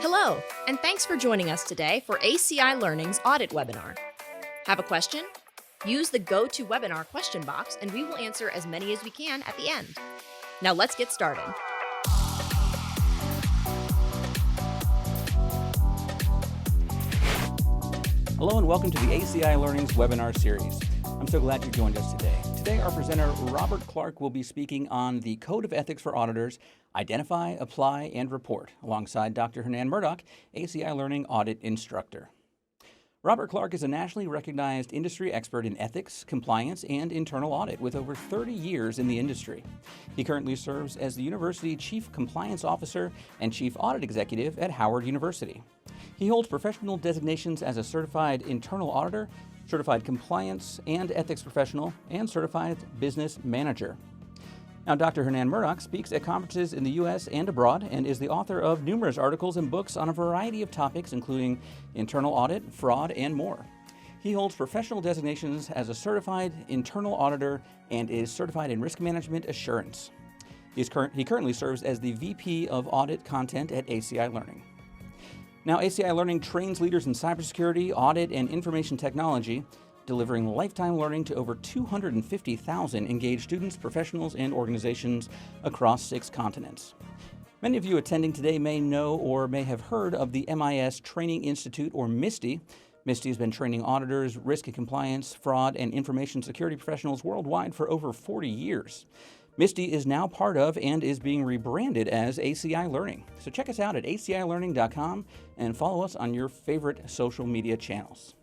Hello, and thanks for joining us today for ACI Learning's Audit webinar. Have a question? Use the GoToWebinar question box and we will answer as many as we can at the end. Now let's get started. Hello and welcome to the ACI Learning's webinar series. I'm so glad you joined us today. Today, our presenter, Robert Clark, will be speaking on the Code of Ethics for Auditors, Identify, Apply, and Report, alongside Dr. Hernan Murdoch, ACI Learning Audit Instructor. Robert Clark is a nationally recognized industry expert in ethics, compliance, and internal audit with over 30 years in the industry. He currently serves as the University Chief Compliance Officer and Chief Audit Executive at Howard University. He holds professional designations as a Certified Internal Auditor, Certified Compliance and Ethics Professional, and Certified Business Manager. Now, Dr. Hernan Murdoch speaks at conferences in the U.S. and abroad and is the author of numerous articles and books on a variety of topics, including internal audit, fraud, and more. He holds professional designations as a Certified Internal Auditor and is certified in Risk Management Assurance. He currently serves as the VP of Audit Content at ACI Learning. Now, ACI Learning trains leaders in cybersecurity, audit, and information technology, delivering lifetime learning to over 250,000 engaged students, professionals, and organizations across 6 continents. Many of you attending today may know or may have heard of the MIS Training Institute, or MISTI. MISTI has been training auditors, risk and compliance, fraud, and information security professionals worldwide for over 40 years. MISTI is now part of and is being rebranded as ACI Learning. So check us out at acilearning.com and follow us on your favorite social media channels.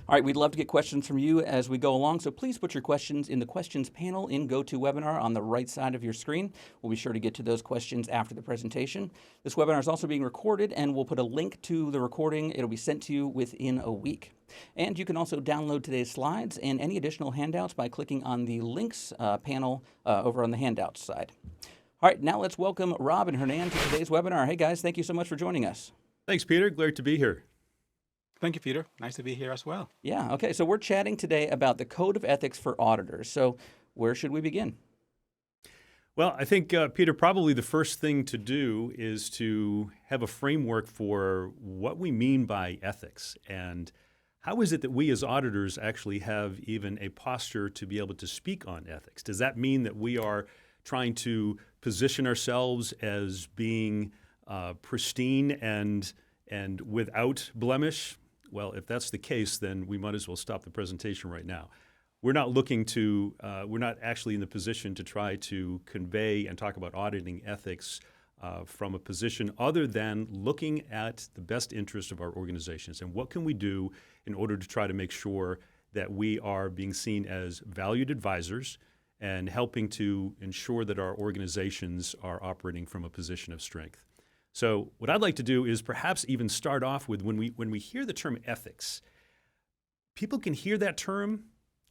All right, we'd love to get questions from you as we go along, so please put your questions in the questions panel in GoToWebinar on the right side of your screen. We'll be sure to get to those questions after the presentation. This webinar is also being recorded, and we'll put a link to the recording. It'll be sent to you within a week. And you can also download today's slides and any additional handouts by clicking on the links panel over on the handouts side. All right, now let's welcome Rob and Hernan to today's webinar. Hey guys, thank you so much for joining us. Thanks, Peter. Glad to be here. Thank you, Peter. Nice to be here as well. Yeah, okay, so we're chatting today about the Code of Ethics for Auditors. So where should we begin? Well, I think, Peter, probably the first thing to do is to have a framework for what we mean by ethics and how is it that we as auditors actually have even a posture to be able to speak on ethics? Does that mean that we are trying to position ourselves as being pristine and without blemish? Well, if that's the case, then we might as well stop the presentation right now. We're not looking to, we're not actually in the position to try to convey and talk about auditing ethics from a position other than looking at the best interest of our organizations and what can we do in order to try to make sure that we are being seen as valued advisors and helping to ensure that our organizations are operating from a position of strength. So what I'd like to do is perhaps even start off with when we hear the term ethics, people can hear that term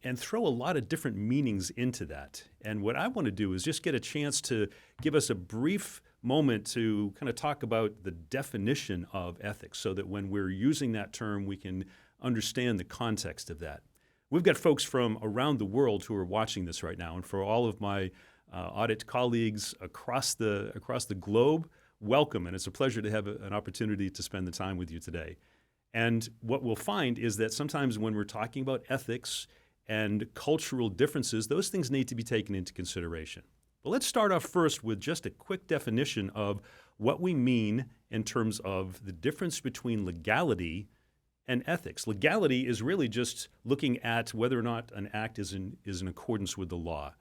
and throw a lot of different meanings into that. And what I want to do is just get a chance to give us a brief moment to kind of talk about the definition of ethics so that when we're using that term, we can understand the context of that. We've got folks from around the world who are watching this right now. And for all of my audit colleagues across the globe, welcome, and it's a pleasure to have an opportunity to spend the time with you today. And what we'll find is that sometimes when we're talking about ethics and cultural differences, those things need to be taken into consideration. But let's start off first with just a quick definition of what we mean in terms of the difference between legality and ethics. Legality is really just looking at whether or not an act is in accordance with the law.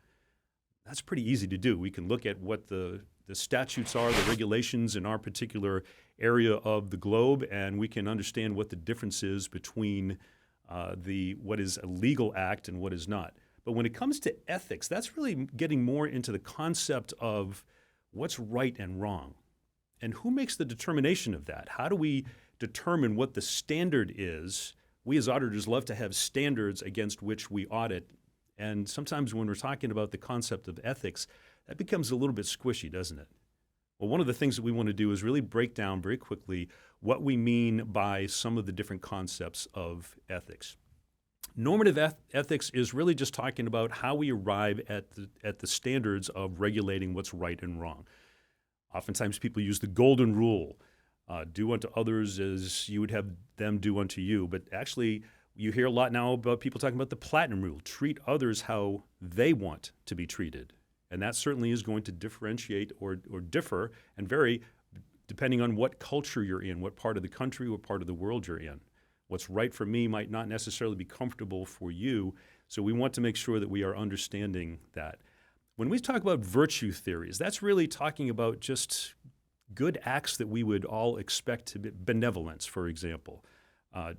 That's pretty easy to do. We can look at what the statutes are, the regulations in our particular area of the globe, and we can understand what the difference is between what is a legal act and what is not. But when it comes to ethics, that's really getting more into the concept of what's right and wrong. And who makes the determination of that? How do we determine what the standard is? We as auditors love to have standards against which we audit. And sometimes when we're talking about the concept of ethics, that becomes a little bit squishy, doesn't it? Well, one of the things that we want to do is really break down very quickly what we mean by some of the different concepts of ethics. Normative ethics is really just talking about how we arrive at the standards of regulating what's right and wrong. Oftentimes people use the golden rule. Do unto others as you would have them do unto you. But actually, you hear a lot now about people talking about the platinum rule. Treat others how they want to be treated. And that certainly is going to differentiate or differ and vary depending on what culture you're in, what part of the country, what part of the world you're in. What's right for me might not necessarily be comfortable for you. So we want to make sure that we are understanding that. When we talk about virtue theories, that's really talking about just good acts that we would all expect to be, benevolence, for example.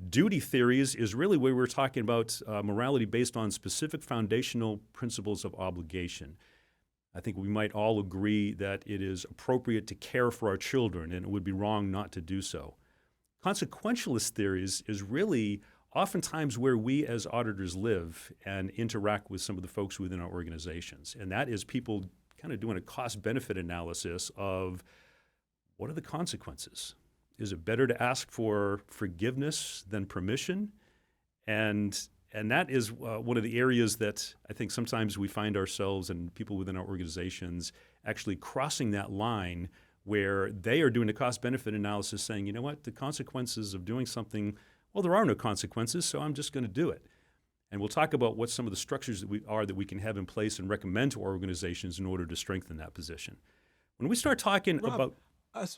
Duty theories is really where we're talking about morality based on specific foundational principles of obligation. I think we might all agree that it is appropriate to care for our children, and it would be wrong not to do so. Consequentialist theories is really oftentimes where we as auditors live and interact with some of the folks within our organizations. And that is people kind of doing a cost-benefit analysis of what are the consequences? Is it better to ask for forgiveness than permission? And that is one of the areas that I think sometimes we find ourselves and people within our organizations actually crossing that line where they are doing a cost-benefit analysis saying, you know what, the consequences of doing something, well, there are no consequences, so I'm just going to do it. And we'll talk about what some of the structures that we can have in place and recommend to our organizations in order to strengthen that position. When we start talking about...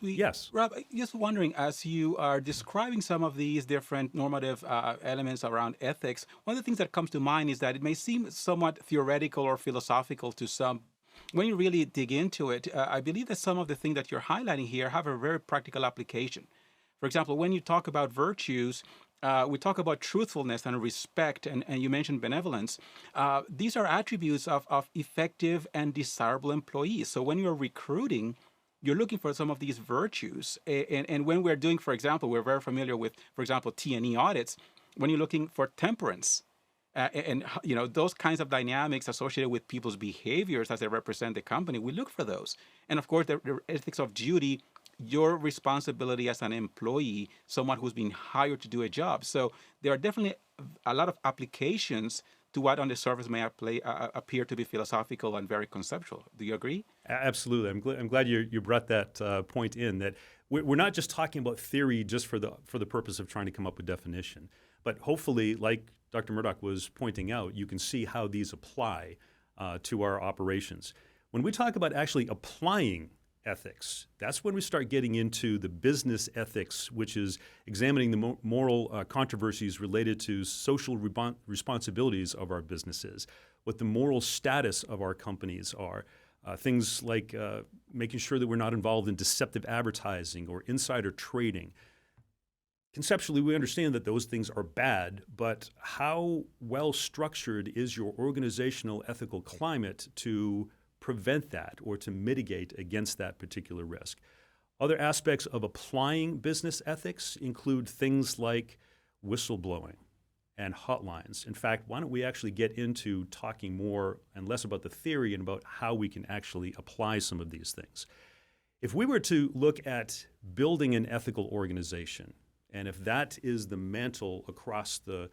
Yes. Rob, just wondering, as you are describing some of these different normative elements around ethics, one of the things that comes to mind is that it may seem somewhat theoretical or philosophical to some. When you really dig into it, I believe that some of the things that you're highlighting here have a very practical application. For example, when you talk about virtues, we talk about truthfulness and respect, and you mentioned benevolence. These are attributes of effective and desirable employees. So when you're recruiting, you're looking for some of these virtues. And when we're doing, for example, we're very familiar with, for example, T&E audits, when you're looking for temperance, and you know those kinds of dynamics associated with people's behaviors as they represent the company, we look for those. And of course, the ethics of duty, your responsibility as an employee, someone who's been hired to do a job. So there are definitely a lot of applications to what on the surface may appear to be philosophical and very conceptual. Do you agree? Absolutely. I'm glad you brought that point in, that we're not just talking about theory just for the purpose of trying to come up with definition, but hopefully, like Dr. Murdoch was pointing out, you can see how these apply to our operations. When we talk about actually applying ethics, that's when we start getting into the business ethics, which is examining the moral controversies related to social responsibilities of our businesses, what the moral status of our companies are, things like making sure that we're not involved in deceptive advertising or insider trading. Conceptually, we understand that those things are bad, but how well structured is your organizational ethical climate to prevent that or to mitigate against that particular risk? Other aspects of applying business ethics include things like whistleblowing and hotlines. In fact, why don't we actually get into talking more and less about the theory and about how we can actually apply some of these things. If we were to look at building an ethical organization, and if that is the mantle across the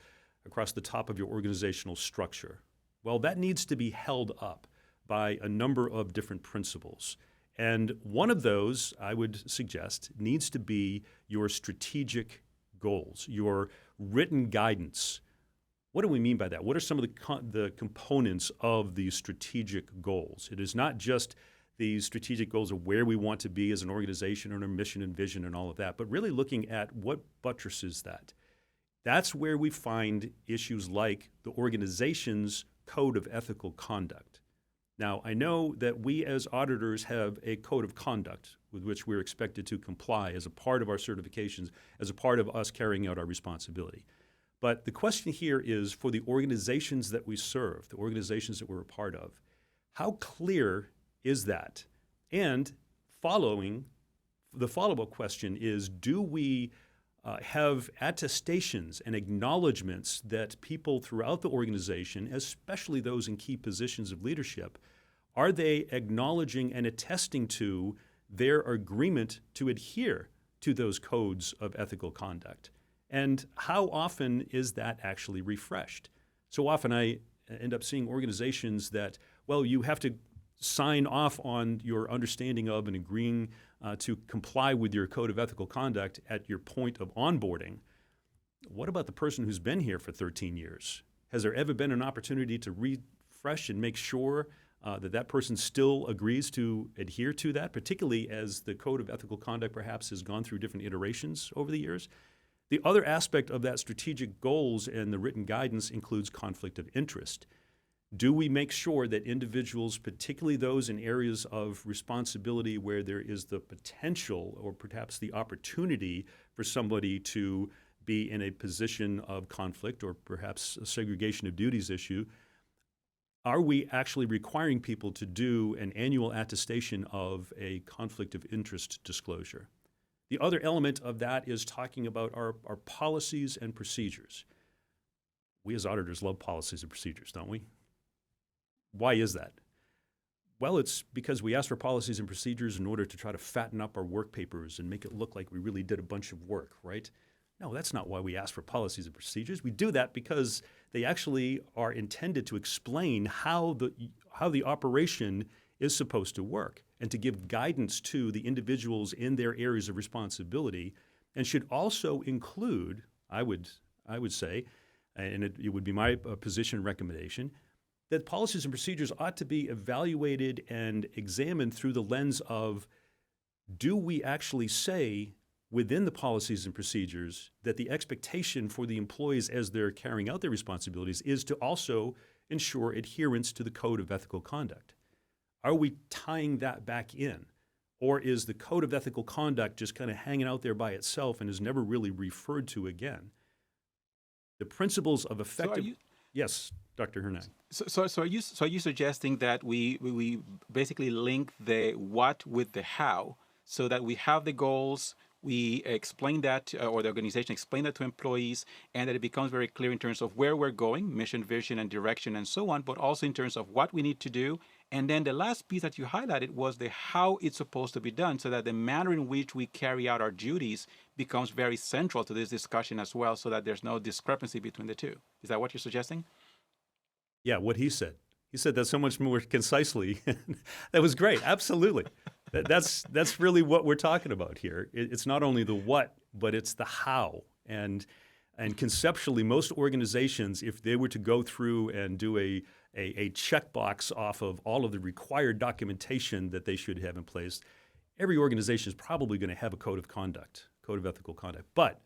top of your organizational structure, well, that needs to be held up by a number of different principles. And one of those, I would suggest, needs to be your strategic goals, your written guidance. What do we mean by that? What are some of the components of these strategic goals? It is not just the strategic goals of where we want to be as an organization and our mission and vision and all of that, but really looking at what buttresses that. That's where we find issues like the organization's code of ethical conduct. Now, I know that we as auditors have a code of conduct with which we're expected to comply as a part of our certifications, as a part of us carrying out our responsibility. But the question here is for the organizations that we serve, the organizations that we're a part of, how clear is that? And the follow-up question is, do we have attestations and acknowledgments that people throughout the organization, especially those in key positions of leadership, are they acknowledging and attesting to their agreement to adhere to those codes of ethical conduct? And how often is that actually refreshed? So often I end up seeing organizations that, well, you have to sign off on your understanding of and agreeing to comply with your code of ethical conduct at your point of onboarding. What about the person who's been here for 13 years? Has there ever been an opportunity to refresh and make sure that person still agrees to adhere to that, particularly as the code of ethical conduct perhaps has gone through different iterations over the years? The other aspect of that strategic goals and the written guidance includes conflict of interest. Do we make sure that individuals, particularly those in areas of responsibility where there is the potential or perhaps the opportunity for somebody to be in a position of conflict or perhaps a segregation of duties issue, are we actually requiring people to do an annual attestation of a conflict of interest disclosure? The other element of that is talking about our policies and procedures. We as auditors love policies and procedures, don't we? Why is that? Well, it's because we ask for policies and procedures in order to try to fatten up our work papers and make it look like we really did a bunch of work, right? No, that's not why we ask for policies and procedures. We do that because they actually are intended to explain how the operation is supposed to work and to give guidance to the individuals in their areas of responsibility, and should also include, I would say, and it would be my position and recommendation, that policies and procedures ought to be evaluated and examined through the lens of, do we actually say within the policies and procedures that the expectation for the employees as they're carrying out their responsibilities is to also ensure adherence to the code of ethical conduct? Are we tying that back in? Or is the code of ethical conduct just kind of hanging out there by itself and is never really referred to again? The principles of effective... Yes, Dr. Hernan. So are you suggesting that we basically link the what with the how, so that we have the goals, we explain that, or the organization explain that to employees, and that it becomes very clear in terms of where we're going, mission, vision, and direction, and so on, but also in terms of what we need to do. And then the last piece that you highlighted was the how it's supposed to be done, so that the manner in which we carry out our duties becomes very central to this discussion as well, so that there's no discrepancy between the two. Is that what you're suggesting? Yeah, what he said. He said that so much more concisely. That was great. Absolutely. That's really what we're talking about here. It's not only the what, but it's the how. And conceptually, most organizations, if they were to go through and do a checkbox off of all of the required documentation that they should have in place, every organization is probably going to have a code of conduct, code of ethical conduct. But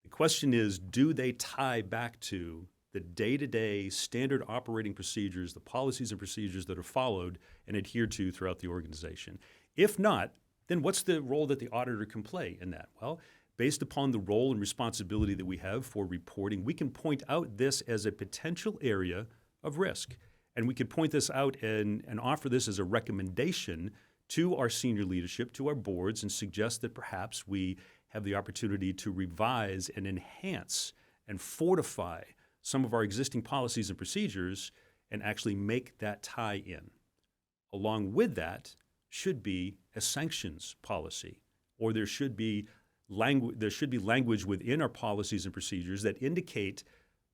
the question is, do they tie back to the day-to-day standard operating procedures, the policies and procedures that are followed and adhered to throughout the organization? If not, then what's the role that the auditor can play in that? Well, based upon the role and responsibility that we have for reporting, we can point out this as a potential area of risk. And we could point this out and offer this as a recommendation to our senior leadership, to our boards, and suggest that perhaps we have the opportunity to revise and enhance and fortify some of our existing policies and procedures and actually make that tie in. Along with that should be a sanctions policy, or there should be language within our policies and procedures that indicate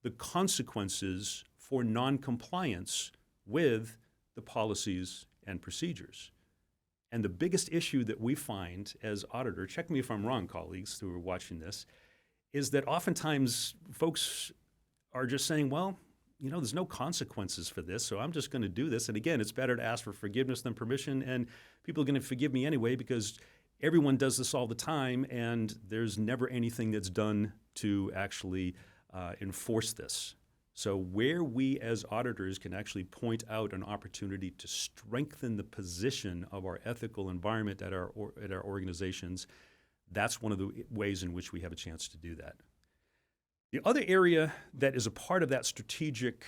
the consequences for noncompliance with the policies and procedures. And the biggest issue that we find as auditor, check me if I'm wrong, colleagues who are watching this, is that oftentimes folks are just saying, well, there's no consequences for this, so I'm just going to do this. And again, it's better to ask for forgiveness than permission, and people are going to forgive me anyway because everyone does this all the time, and there's never anything that's done to actually enforce this. So where we as auditors can actually point out an opportunity to strengthen the position of our ethical environment at our organizations, that's one of the ways in which we have a chance to do that. The other area that is a part of that strategic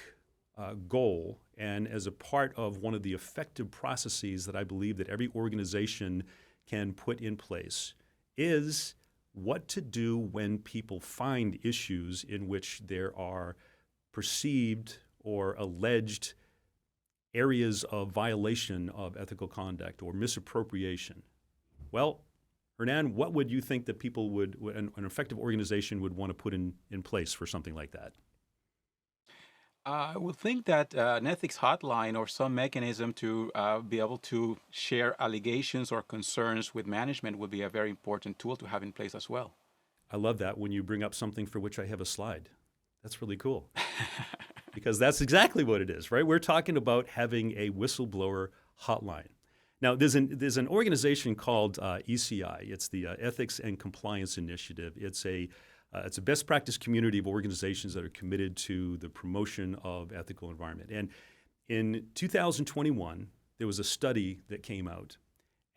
goal, and as a part of one of the effective processes that I believe that every organization can put in place, is what to do when people find issues in which there are perceived or alleged areas of violation of ethical conduct or misappropriation. Well, Hernan, what would you think that people an effective organization would want to put in place for something like that? I would think that an ethics hotline or some mechanism to be able to share allegations or concerns with management would be a very important tool to have in place as well. I love that when you bring up something for which I have a slide. That's really cool. Because that's exactly what it is, right? We're talking about having a whistleblower hotline. Now, there's an organization called ACI. It's the Ethics and Compliance Initiative. It's a best practice community of organizations that are committed to the promotion of ethical environment. And in 2021, there was a study that came out.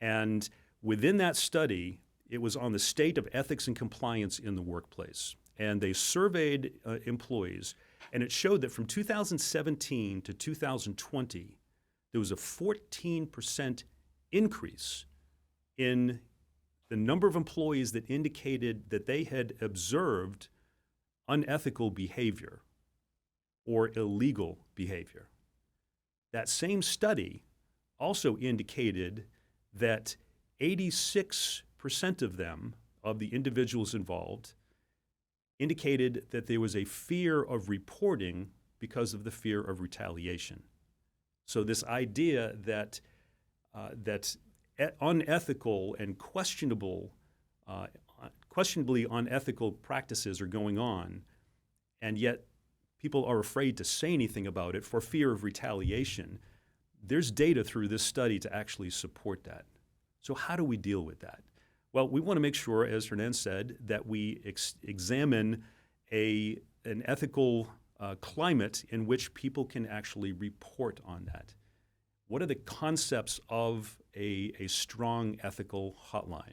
And within that study, it was on the state of ethics and compliance in the workplace. And they surveyed employees, and it showed that from 2017 to 2020, there was a 14% increase in the number of employees that indicated that they had observed unethical behavior or illegal behavior. That same study also indicated that 86% of them, of the individuals involved, indicated that there was a fear of reporting because of the fear of retaliation. So this idea that unethical and questionably unethical practices are going on, and yet people are afraid to say anything about it for fear of retaliation, there's data through this study to actually support that. So how do we deal with that? Well, we want to make sure, as Hernan said, that we examine an ethical climate in which people can actually report on that. What are the concepts of a strong ethical hotline?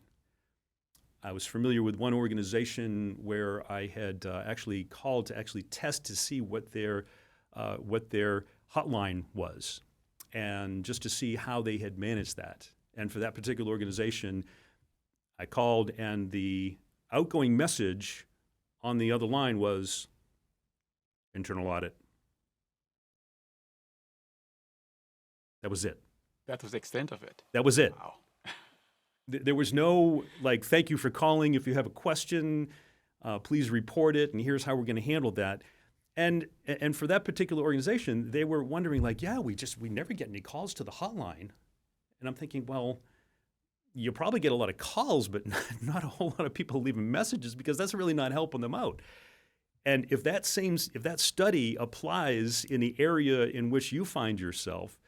I was familiar with one organization where I had actually called to actually test to see what their hotline was, and just to see how they had managed that. And for that particular organization, I called, and the outgoing message on the other line was internal audit. That was it. That was the extent of it. That was it. Wow. There was no, like, thank you for calling. If you have a question, please report it, and here's how we're going to handle that. And for that particular organization, they were wondering, like, yeah, we never get any calls to the hotline. And I'm thinking, well, you probably get a lot of calls, but not a whole lot of people leaving messages, because that's really not helping them out. And if that study applies in the area in which you find yourself,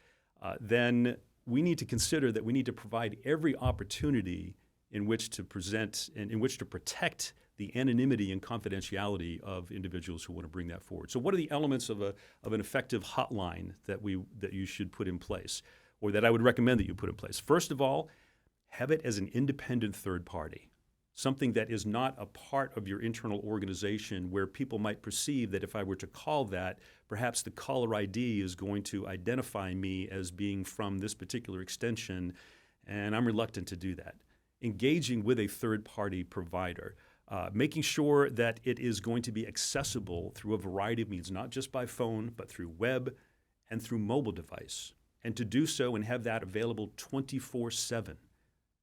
then we need to consider that we need to provide every opportunity in which to present and in which to protect the anonymity and confidentiality of individuals who want to bring that forward. So what are the elements of an effective hotline that you should put in place, or that I would recommend that you put in place? First of all, have it as an independent third party, something that is not a part of your internal organization, where people might perceive that if I were to call that, perhaps the caller ID is going to identify me as being from this particular extension, and I'm reluctant to do that. Engaging with a third-party provider, making sure that it is going to be accessible through a variety of means, not just by phone, but through web and through mobile device, and to do so and have that available 24/7.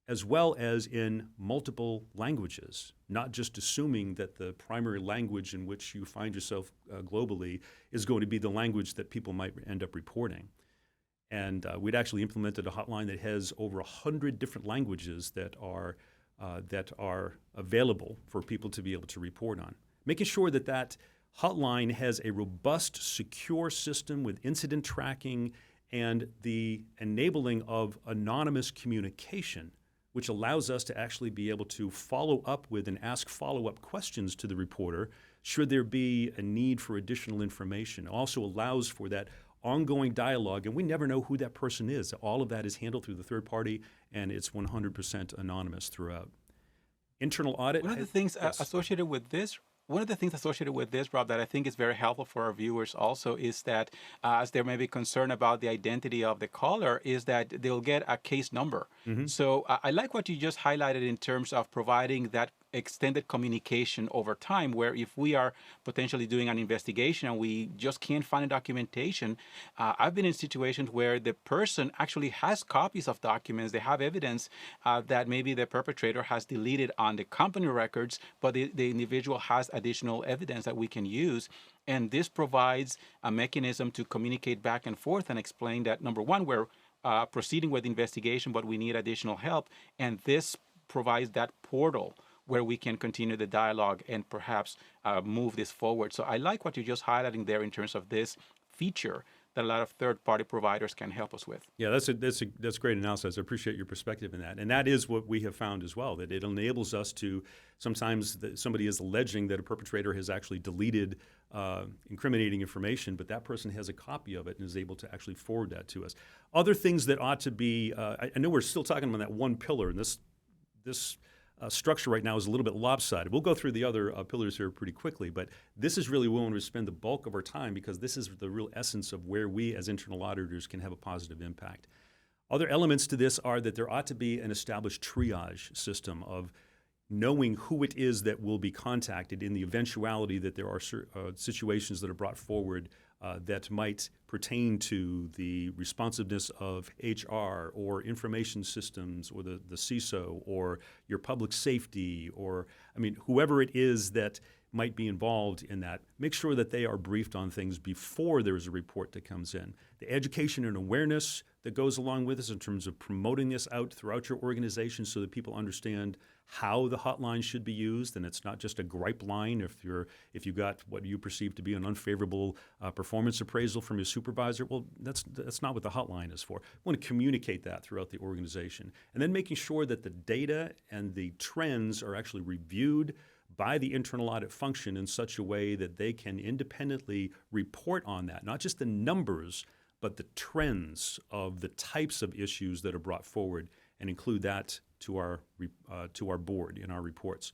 As well as in multiple languages, not just assuming that the primary language in which you find yourself globally is going to be the language that people might end up reporting. And we'd actually implemented a hotline that has over 100 different languages that are available for people to be able to report on. Making sure that that hotline has a robust, secure system with incident tracking and the enabling of anonymous communication, which allows us to actually be able to follow up with and ask follow-up questions to the reporter should there be a need for additional information. It also allows for that ongoing dialogue, and we never know who that person is. All of that is handled through the third party, and it's 100% anonymous throughout. Internal audit. One of the things associated with this, Rob, that I think is very helpful for our viewers also is that as there may be concern about the identity of the caller, is that they'll get a case number. Mm-hmm. So I like what you just highlighted in terms of providing that extended communication over time, where if we are potentially doing an investigation and we just can't find a documentation, I've been in situations where the person actually has copies of documents, they have evidence that maybe the perpetrator has deleted on the company records, but the individual has additional evidence that we can use. And this provides a mechanism to communicate back and forth and explain that, number one, we're proceeding with the investigation, but we need additional help. And this provides that portal where we can continue the dialogue and perhaps move this forward. So I like what you're just highlighting there in terms of this feature that a lot of third-party providers can help us with. Yeah, that's great analysis. I appreciate your perspective in that. And that is what we have found as well, that it enables us to, sometimes somebody is alleging that a perpetrator has actually deleted incriminating information, but that person has a copy of it and is able to actually forward that to us. Other things that ought to be, I know we're still talking about that one pillar, and this structure right now is a little bit lopsided. We'll go through the other pillars here pretty quickly, but this is really where we want to spend the bulk of our time, because this is the real essence of where we as internal auditors can have a positive impact. Other elements to this are that there ought to be an established triage system of knowing who it is that will be contacted in the eventuality that there are situations that are brought forward that might pertain to the responsiveness of HR or information systems or the CISO or your public safety, or, I mean, whoever it is that might be involved in that. Make sure that they are briefed on things before there's a report that comes in. The education and awareness that goes along with this in terms of promoting this out throughout your organization so that people understand how the hotline should be used, and it's not just a gripe line if you got what you perceive to be an unfavorable performance appraisal from your supervisor. Well, that's not what the hotline is for. We want to communicate that throughout the organization, and then making sure that the data and the trends are actually reviewed by the internal audit function in such a way that they can independently report on that, not just the numbers, but the trends of the types of issues that are brought forward, and include that to our board in our reports.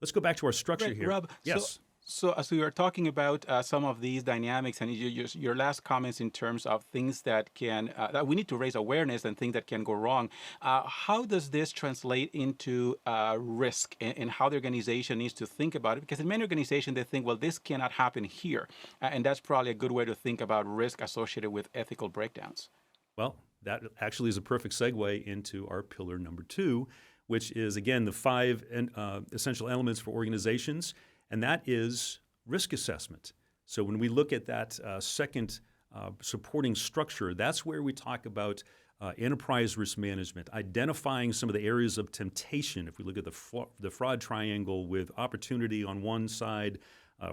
Let's go back to our structure Right, here. Rob, Yes. So as we were talking about some of these dynamics and your last comments in terms of things that can that we need to raise awareness and things that can go wrong, how does this translate into risk and how the organization needs to think about it? Because in many organizations they think, well, this cannot happen here, and that's probably a good way to think about risk associated with ethical breakdowns. Well, that actually is a perfect segue into our pillar number 2, which is, again, the 5 essential elements for organizations, and that is risk assessment. So when we look at that second supporting structure, that's where we talk about enterprise risk management, identifying some of the areas of temptation. If we look at the fraud triangle with opportunity on one side,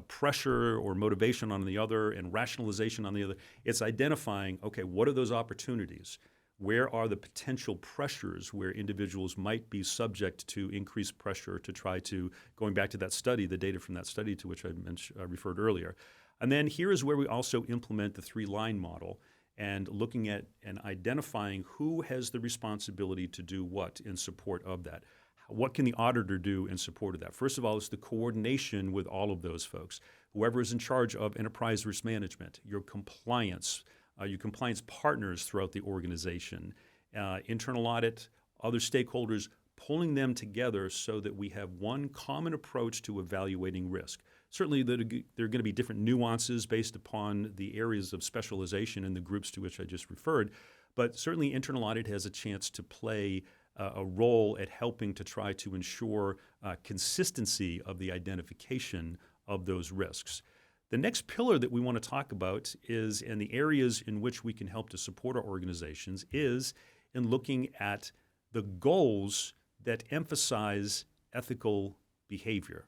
pressure or motivation on the other, and rationalization on the other, it's identifying, okay, what are those opportunities? Where are the potential pressures where individuals might be subject to increased pressure to try to, going back to that study, the data from that study to which I referred earlier. And then here is where we also implement the 3-line model and looking at and identifying who has the responsibility to do what in support of that. What can the auditor do in support of that? First of all, it's the coordination with all of those folks. Whoever is in charge of enterprise risk management, your compliance partners throughout the organization, internal audit, other stakeholders, pulling them together so that we have one common approach to evaluating risk. Certainly there are going to be different nuances based upon the areas of specialization in the groups to which I just referred, but certainly internal audit has a chance to play a role at helping to try to ensure consistency of the identification of those risks. The next pillar that we want to talk about is, and the areas in which we can help to support our organizations, is in looking at the goals that emphasize ethical behavior.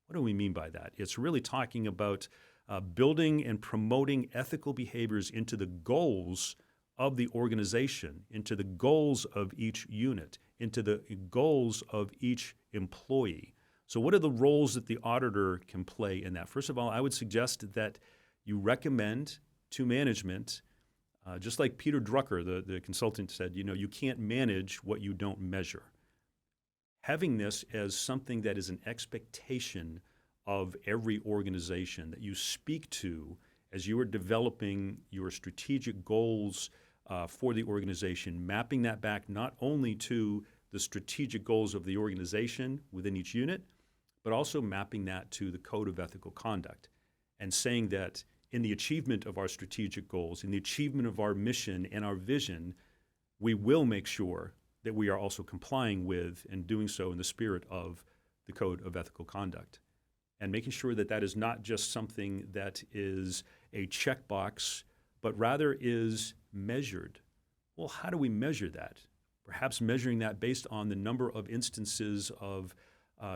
What do we mean by that? It's really talking about building and promoting ethical behaviors into the goals of the organization, into the goals of each unit, into the goals of each employee. So what are the roles that the auditor can play in that? First of all, I would suggest that you recommend to management, just like Peter Drucker, the consultant, said, you can't manage what you don't measure. Having this as something that is an expectation of every organization that you speak to as you are developing your strategic goals for the organization, mapping that back not only to the strategic goals of the organization within each unit, but also mapping that to the code of ethical conduct and saying that in the achievement of our strategic goals, in the achievement of our mission and our vision, we will make sure that we are also complying with and doing so in the spirit of the code of ethical conduct. And making sure that that is not just something that is a checkbox, but rather is measured. Well, how do we measure that? Perhaps measuring that based on the number of instances of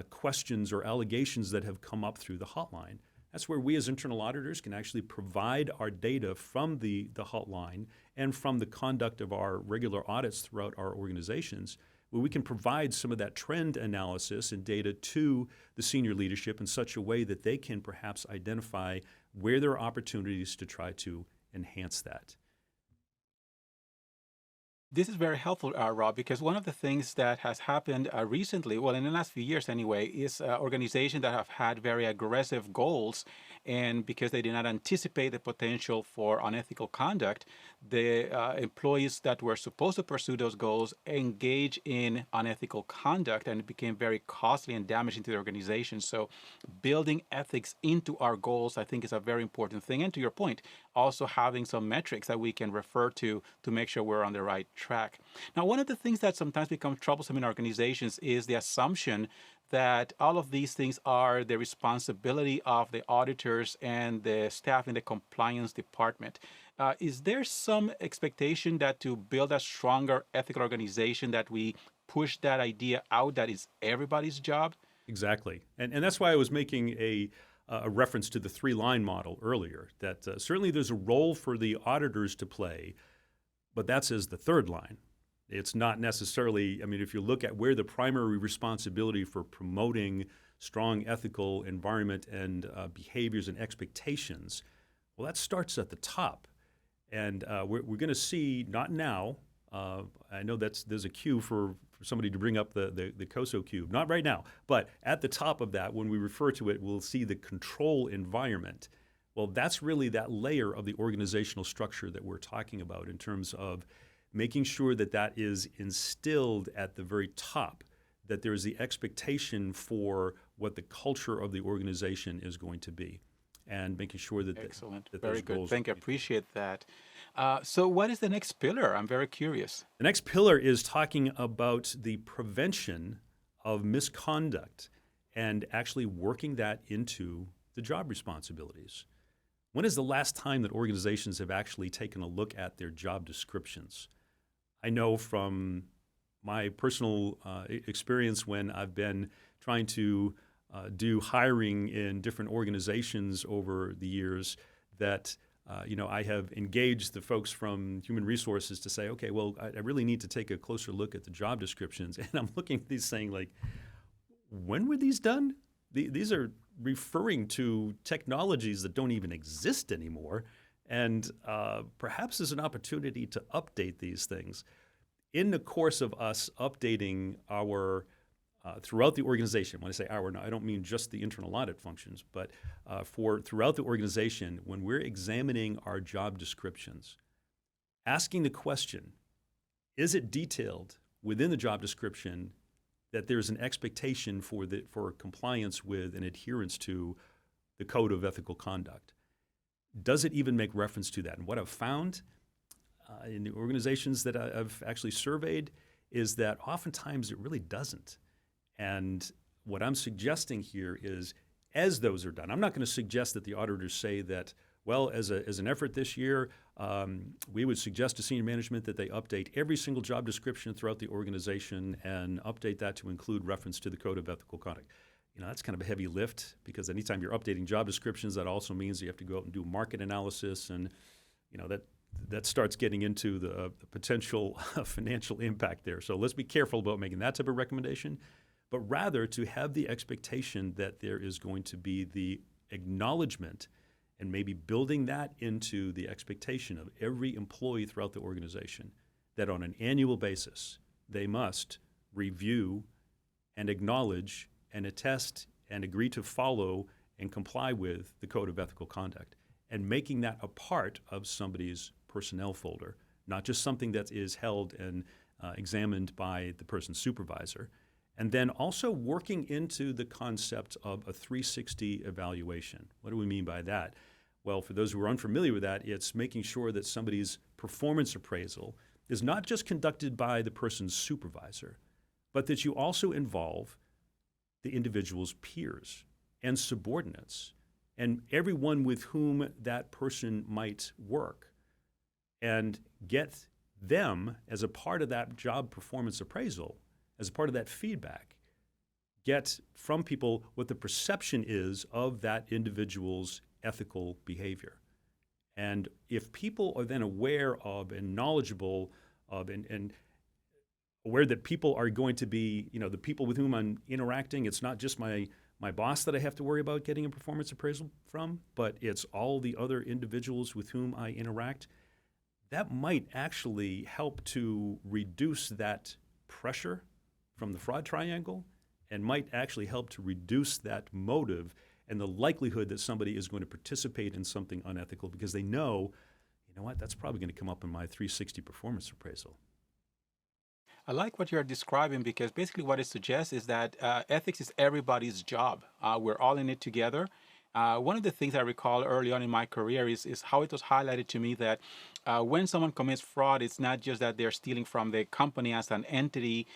questions or allegations that have come up through the hotline. That's where we as internal auditors can actually provide our data from the hotline and from the conduct of our regular audits throughout our organizations, where we can provide some of that trend analysis and data to the senior leadership in such a way that they can perhaps identify where there are opportunities to try to enhance that. This is very helpful, Rob, because one of the things that has happened recently, well, in the last few years anyway, is organizations that have had very aggressive goals, and because they did not anticipate the potential for unethical conduct, the employees that were supposed to pursue those goals engage in unethical conduct, and it became very costly and damaging to the organization. So building ethics into our goals, I think, is a very important thing. And to your point, also having some metrics that we can refer to make sure we're on the right track. Now, one of the things that sometimes becomes troublesome in organizations is the assumption that all of these things are the responsibility of the auditors and the staff in the compliance department. Is there some expectation that to build a stronger ethical organization that we push that idea out that it's everybody's job? Exactly. And that's why I was making a reference to the three-line model earlier, that certainly there's a role for the auditors to play, but that's as the third line. It's not necessarily, I mean, if you look at where the primary responsibility for promoting strong ethical environment and behaviors and expectations, well, that starts at the top. And we're going to see, not now, I know there's a cue for somebody to bring up the COSO cube, not right now, but at the top of that, when we refer to it, we'll see the control environment. Well, that's really that layer of the organizational structure that we're talking about in terms of making sure that that is instilled at the very top, that there is the expectation for what the culture of the organization is going to be, and making sure that Excellent. that Very those good. goals Thank you. Appreciate that. So what is the next pillar? I'm very curious. The next pillar is talking about the prevention of misconduct and actually working that into the job responsibilities. When is the last time that organizations have actually taken a look at their job descriptions? I know from my personal experience when I've been trying to do hiring in different organizations over the years that I have engaged the folks from human resources to say, okay, well, I really need to take a closer look at the job descriptions. And I'm looking at these saying, like, when were these done? These are referring to technologies that don't even exist anymore. And perhaps there's an opportunity to update these things. In the course of us updating our throughout the organization, when I say our, I don't mean just the internal audit functions, but for throughout the organization, when we're examining our job descriptions, asking the question, is it detailed within the job description that there's an expectation for compliance with and adherence to the code of ethical conduct? Does it even make reference to that? And what I've found in the organizations that I've actually surveyed is that oftentimes it really doesn't. And what I'm suggesting here is, as those are done, I'm not going to suggest that the auditors say that, well, as an effort this year, we would suggest to senior management that they update every single job description throughout the organization and update that to include reference to the code of ethical conduct. That's kind of a heavy lift, because anytime you're updating job descriptions, that also means you have to go out and do market analysis, and that starts getting into the potential financial impact there. So let's be careful about making that type of recommendation, but rather to have the expectation that there is going to be the acknowledgement and maybe building that into the expectation of every employee throughout the organization, that on an annual basis, they must review and acknowledge and attest and agree to follow and comply with the code of ethical conduct, and making that a part of somebody's personnel folder, not just something that is held and examined by the person's supervisor. And then also working into the concept of a 360 evaluation. What do we mean by that? Well, for those who are unfamiliar with that, it's making sure that somebody's performance appraisal is not just conducted by the person's supervisor, but that you also involve the individual's peers and subordinates and everyone with whom that person might work, and get them as a part of that job performance appraisal, as a part of that feedback, get from people what the perception is of that individual's ethical behavior. And if people are then aware of and knowledgeable of and aware that people are going to be, the people with whom I'm interacting, it's not just my boss that I have to worry about getting a performance appraisal from, but it's all the other individuals with whom I interact, that might actually help to reduce that pressure from the fraud triangle and might actually help to reduce that motive and the likelihood that somebody is going to participate in something unethical because they know, that's probably going to come up in my 360 performance appraisal. I like what you're describing because basically what it suggests is that ethics is everybody's job. We're all in it together. One of the things I recall early on in my career is how it was highlighted to me that when someone commits fraud, it's not just that they're stealing from the company as an entity,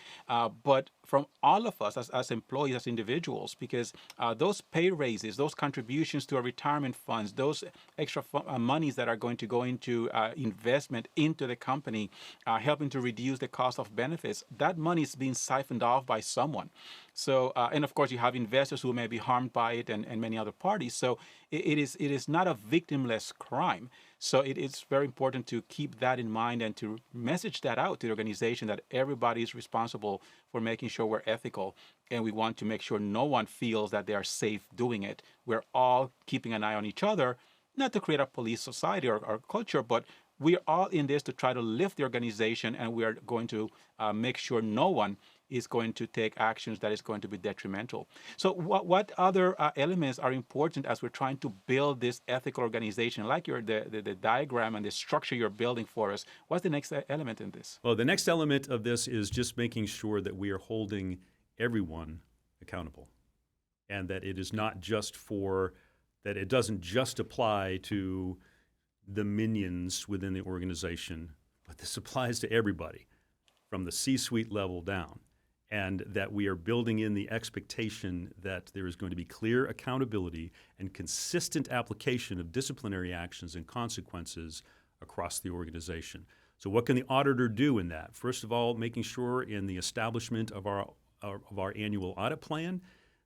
but from all of us as employees, as individuals, because those pay raises, those contributions to our retirement funds, those extra monies that are going to go into investment into the company, helping to reduce the cost of benefits, that money is being siphoned off by someone. So, and of course, you have investors who may be harmed by it and many other parties. So it is not a victimless crime. So it is very important to keep that in mind and to message that out to the organization that everybody is responsible for making sure we're ethical. And we want to make sure no one feels that they are safe doing it. We're all keeping an eye on each other, not to create a police society or culture, but we're all in this to try to lift the organization, and we are going to make sure no one is going to take actions that is going to be detrimental. So what other elements are important as we're trying to build this ethical organization, like the diagram and the structure you're building for us? What's the next element in this? Well, the next element of this is just making sure that we are holding everyone accountable, and that it is not just that it doesn't just apply to the minions within the organization, but this applies to everybody from the C-suite level down. And that we are building in the expectation that there is going to be clear accountability and consistent application of disciplinary actions and consequences across the organization. So what can the auditor do in that? First of all, making sure in the establishment of our annual audit plan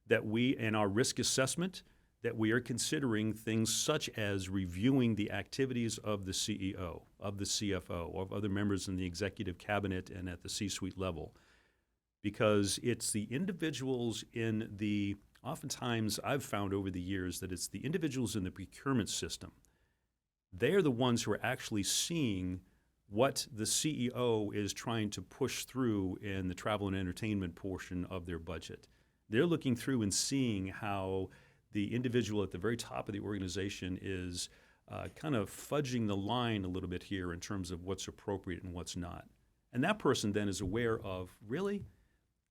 that we, in our risk assessment, that we are considering things such as reviewing the activities of the CEO, of the CFO, of other members in the executive cabinet and at the C-suite level. Because it's the individuals oftentimes I've found over the years that it's the individuals in the procurement system. They're the ones who are actually seeing what the CEO is trying to push through in the travel and entertainment portion of their budget. They're looking through and seeing how the individual at the very top of the organization is kind of fudging the line a little bit here in terms of what's appropriate and what's not. And that person then is aware of, really?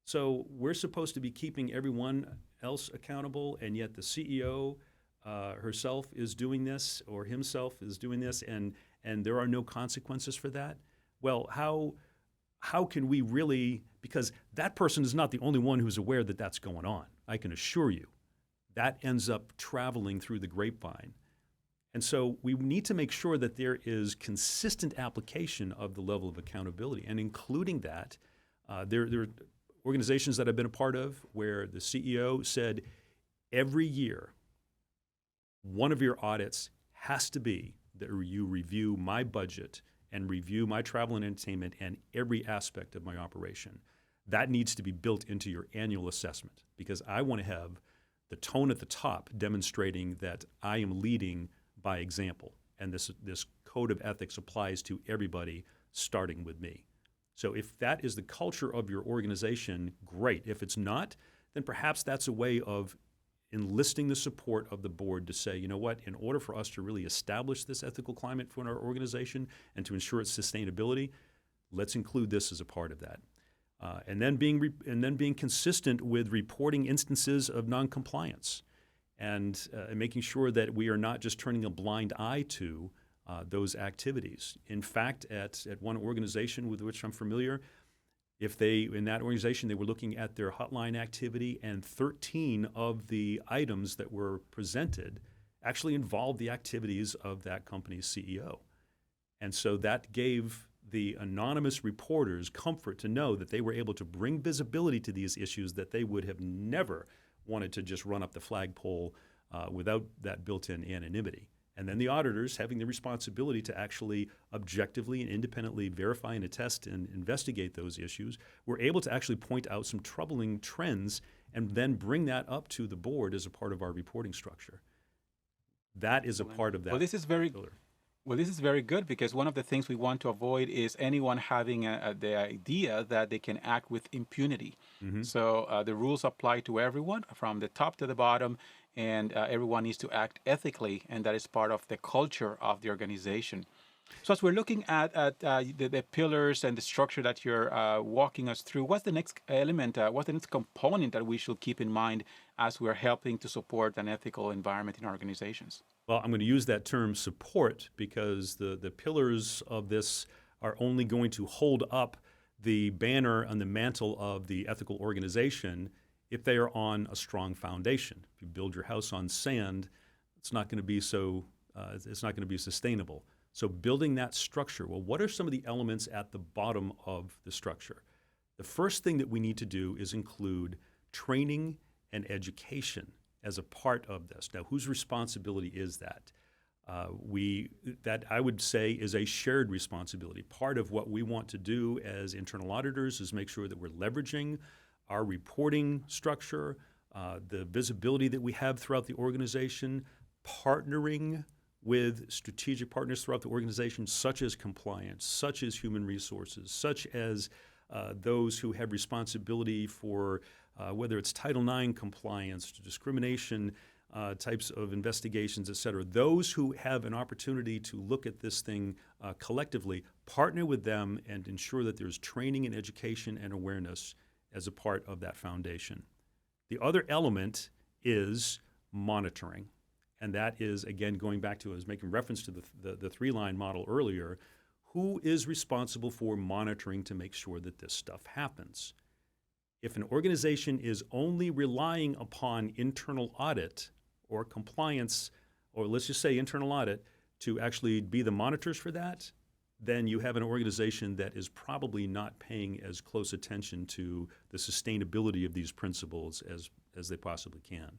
So we're supposed to be keeping everyone else accountable, and yet the CEO herself is doing this, or himself is doing this, and there are no consequences for that? Well, how can we really, because that person is not the only one who's aware that that's going on. I can assure you. That ends up traveling through the grapevine. And so we need to make sure that there is consistent application of the level of accountability, and including that, there are organizations that I've been a part of where the CEO said every year, one of your audits has to be that you review my budget and review my travel and entertainment and every aspect of my operation. That needs to be built into your annual assessment, because I want to have the tone at the top demonstrating that I am leading by example. And this code of ethics applies to everybody, starting with me. So if that is the culture of your organization, great. If it's not, then perhaps that's a way of enlisting the support of the board to say, you know what, in order for us to really establish this ethical climate for our organization and to ensure its sustainability, let's include this as a part of that. and then being consistent with reporting instances of noncompliance, and making sure that we are not just turning a blind eye to those activities. In fact, at one organization with which I'm familiar, in that organization, they were looking at their hotline activity, and 13 of the items that were presented actually involved the activities of that company's CEO. And so that gave the anonymous reporters comfort to know that they were able to bring visibility to these issues that they would have never wanted to just run up the flagpole without that built-in anonymity. And then the auditors, having the responsibility to actually objectively and independently verify and attest and investigate those issues, were able to actually point out some troubling trends and then bring that up to the board as a part of our reporting structure. That is a part of that. Well, this is very pillar. Well, this is very good, because one of the things we want to avoid is anyone having the idea that they can act with impunity. So the rules apply to everyone from the top to the bottom, and everyone needs to act ethically, and that is part of the culture of the organization. So as we're looking at the pillars and the structure that you're walking us through, what's the next element, what's the next component that we should keep in mind as we're helping to support an ethical environment in our organizations? Well, I'm going to use that term support because the pillars of this are only going to hold up the banner and the mantle of the ethical organization if they are on a strong foundation. If you build your house on sand, it's not going to be it's not going to be sustainable. So building that structure, well, what are some of the elements at the bottom of the structure? The first thing that we need to do is include training and education as a part of this. Now, whose responsibility is that? That I would say is a shared responsibility. Part of what we want to do as internal auditors is make sure that we're leveraging our reporting structure, the visibility that we have throughout the organization, partnering with strategic partners throughout the organization, such as compliance, such as human resources, such as those who have responsibility for whether it's Title IX compliance, discrimination types of investigations, et cetera. Those who have an opportunity to look at this thing collectively, partner with them and ensure that there's training and education and awareness as a part of that foundation. The other element is monitoring. And that is, again, going back to, I was making reference to the three-line model earlier, who is responsible for monitoring to make sure that this stuff happens? If an organization is only relying upon internal audit or compliance, or let's just say internal audit, to actually be the monitors for that, then you have an organization that is probably not paying as close attention to the sustainability of these principles as they possibly can.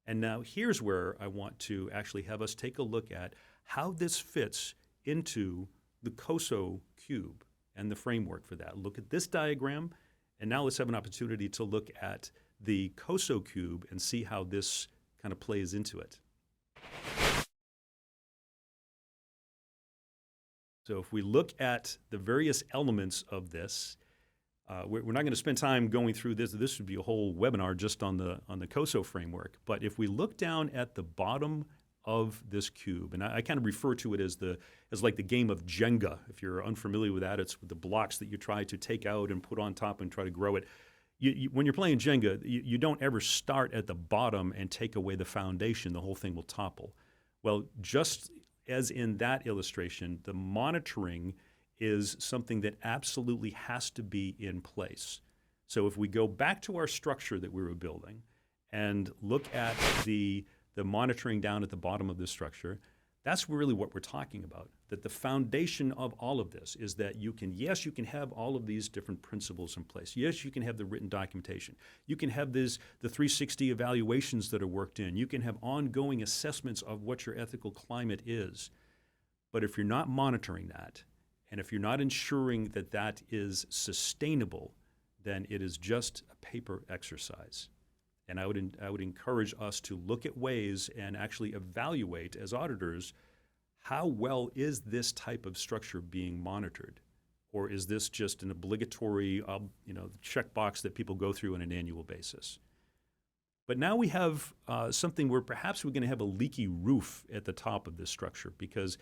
And now here's where I want to actually have us take a look at how this fits into the COSO cube and the framework for that. Look at this diagram, and now let's have an opportunity to look at the COSO cube and see how this kind of plays into it. So if we look at the various elements of this, we're not going to spend time going through this. This would be a whole webinar just on the COSO framework. But if we look down at the bottom of this cube, and I kind of refer to it as like the game of Jenga. If you're unfamiliar with that, it's with the blocks that you try to take out and put on top and try to grow it. When you're playing Jenga, you don't ever start at the bottom and take away the foundation. The whole thing will topple. Well, just as in that illustration, the monitoring is something that absolutely has to be in place. So if we go back to our structure that we were building and look at the monitoring down at the bottom of this structure, that's really what we're talking about. That the foundation of all of this is that you can have all of these different principles in place. Yes, you can have the written documentation. You can have the 360 evaluations that are worked in. You can have ongoing assessments of what your ethical climate is. But if you're not monitoring that, and if you're not ensuring that that is sustainable, then it is just a paper exercise. And I would encourage us to look at ways and actually evaluate as auditors, how well is this type of structure being monitored? Or is this just an obligatory checkbox that people go through on an annual basis? But now we have something where perhaps we're going to have a leaky roof at the top of this structure, because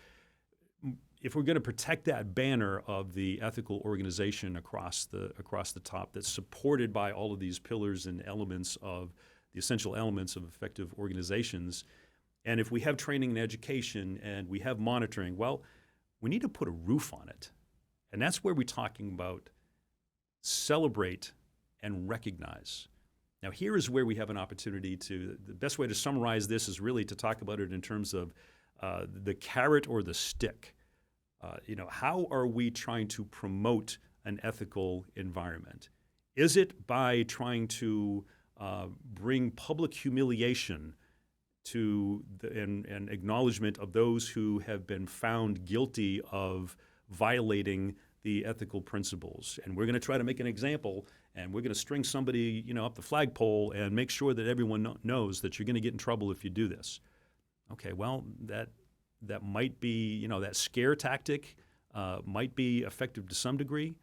if we're going to protect that banner of the ethical organization across the top that's supported by all of these pillars and elements of the essential elements of effective organizations, and if we have training and education and we have monitoring, well, we need to put a roof on it. And that's where we're talking about celebrate and recognize. Now, here is where we have an opportunity to, the best way to summarize this is really to talk about it in terms of the carrot or the stick. How are we trying to promote an ethical environment? Is it by trying to bring public humiliation to and acknowledgement of those who have been found guilty of violating the ethical principles? And we're going to try to make an example, and we're going to string somebody, up the flagpole and make sure that everyone knows that you're going to get in trouble if you do this. Okay, well, that might be, that scare tactic might be effective to some degree.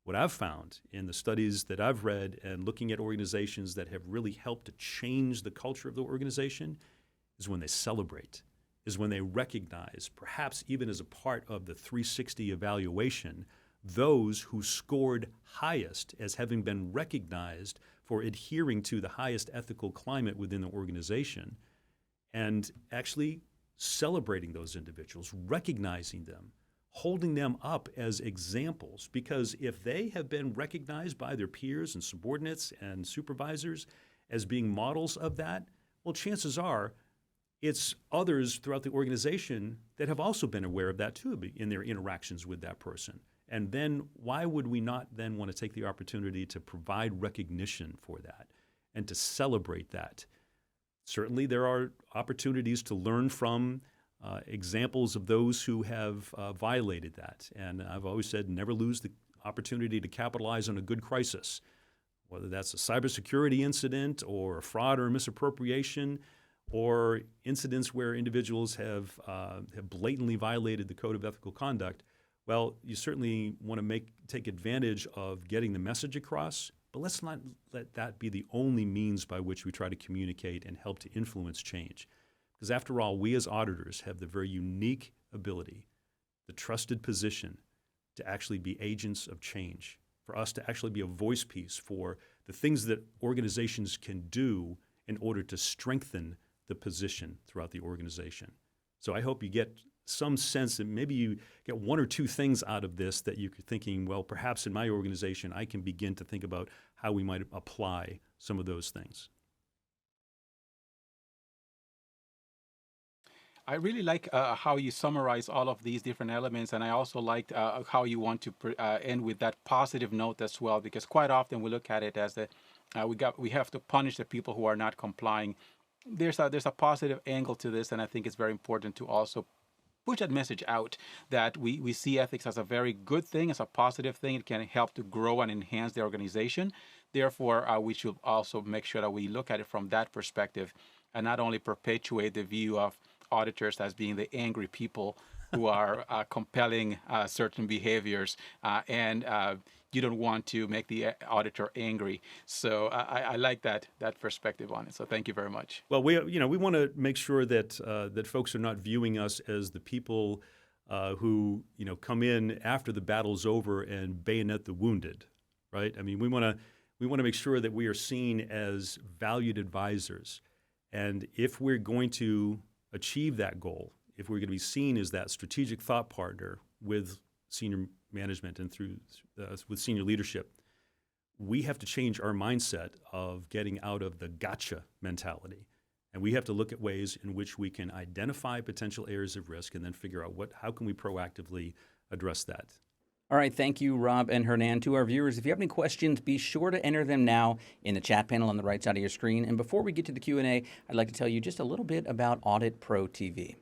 What I've found in the studies that I've read and looking at organizations that have really helped to change the culture of the organization is when they celebrate, is when they recognize, perhaps even as a part of the 360 evaluation, those who scored highest as having been recognized for adhering to the highest ethical climate within the organization, and actually celebrating those individuals, recognizing them, holding them up as examples. Because if they have been recognized by their peers and subordinates and supervisors as being models of that, well, chances are it's others throughout the organization that have also been aware of that too in their interactions with that person. And then why would we not then want to take the opportunity to provide recognition for that and to celebrate that? Certainly there are opportunities to learn from examples of those who have violated that. And I've always said never lose the opportunity to capitalize on a good crisis, whether that's a cybersecurity incident or a fraud or misappropriation, or incidents where individuals have blatantly violated the code of ethical conduct. Well, you certainly want to take advantage of getting the message across, but let's not let that be the only means by which we try to communicate and help to influence change. Because after all, we as auditors have the very unique ability, the trusted position to actually be agents of change, for us to actually be a voice piece for the things that organizations can do in order to strengthen the position throughout the organization. So I hope you get some sense that maybe you get one or two things out of this that you're thinking, well, perhaps in my organization, I can begin to think about how we might apply some of those things. I really like how you summarize all of these different elements, and I also liked how you want to end with that positive note as well, because quite often we look at it as we have to punish the people who are not complying. There's a positive angle to this, and I think it's very important to also push that message out that we see ethics as a very good thing, as a positive thing. It can help to grow and enhance the organization. Therefore, we should also make sure that we look at it from that perspective and not only perpetuate the view of auditors as being the angry people who are compelling certain behaviors, and you don't want to make the auditor angry. So I like that perspective on it. So thank you very much. Well, we want to make sure that that folks are not viewing us as the people who come in after the battle's over and bayonet the wounded, right? I mean, we want to make sure that we are seen as valued advisors, and if we're going to achieve that goal, if we're going to be seen as that strategic thought partner with senior management and with senior leadership, we have to change our mindset of getting out of the gotcha mentality. And we have to look at ways in which we can identify potential areas of risk and then figure out how can we proactively address that. All right, thank you, Rob and Hernan. To our viewers, if you have any questions, be sure to enter them now in the chat panel on the right side of your screen. And before we get to the Q&A, I'd like to tell you just a little bit about Audit Pro TV.